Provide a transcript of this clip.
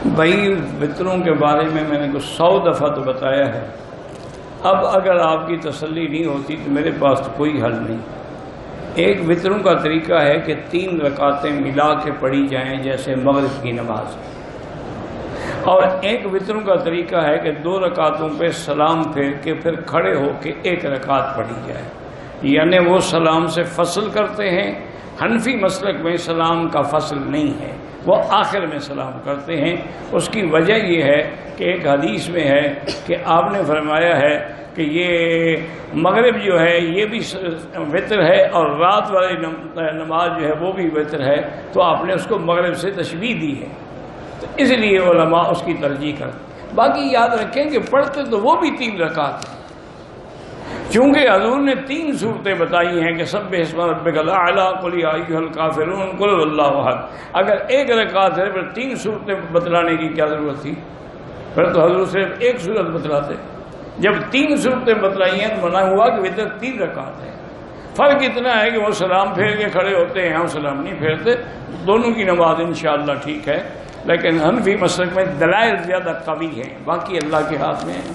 بھائی وطروں کے بارے میں نے کچھ 100 دفعہ تو بتایا ہے. اب اگر آپ کی تسلی نہیں ہوتی تو میرے پاس تو کوئی حل نہیں. ایک وطروں کا طریقہ ہے کہ 3 رکعتیں ملا کے پڑھی جائیں جیسے مغرب کی نماز، اور ایک وطروں کا طریقہ ہے کہ 2 رکعتوں پہ سلام پھیر کے پھر کھڑے ہو کے 1 رکعت پڑھی جائے. یعنی وہ سلام سے فصل کرتے ہیں. حنفی مسلک میں سلام کا فصل نہیں ہے، وہ آخر میں سلام کرتے ہیں. اس کی وجہ یہ ہے کہ ایک حدیث میں ہے کہ آپ نے فرمایا ہے کہ یہ مغرب جو ہے یہ بھی وطر ہے اور رات والی نماز جو ہے وہ بھی وطر ہے، تو آپ نے اس کو مغرب سے تشبیہ دی ہے، تو اس لیے علماء اس کی ترجیح کرتے. باقی یاد رکھیں کہ پڑھتے تو وہ بھی 3 رکعت ہیں، چونکہ حضور نے 3 صورتیں بتائی ہیں کہ سبح اسم ربک الاعلی، قل یا ایھا الکافرون، قل ھو اللہ احد. اگر 1 رکعت ہے پھر 3 صورتیں بتلانے کی کیا ضرورت تھی؟ پھر تو حضور صرف 1 صورت بتلاتے. جب 3 صورتیں بتلائی ہیں تو منع ہوا کہ وطر 3 رکعت ہے. فرق اتنا ہے کہ وہ سلام پھیر کے کھڑے ہوتے ہیں، ہم سلام نہیں پھیرتے. دونوں کی نماز انشاءاللہ ٹھیک ہے، لیکن حنفی مسلک میں دلائل زیادہ قوی ہیں، باقی اللہ کے ہاتھ میں ہیں.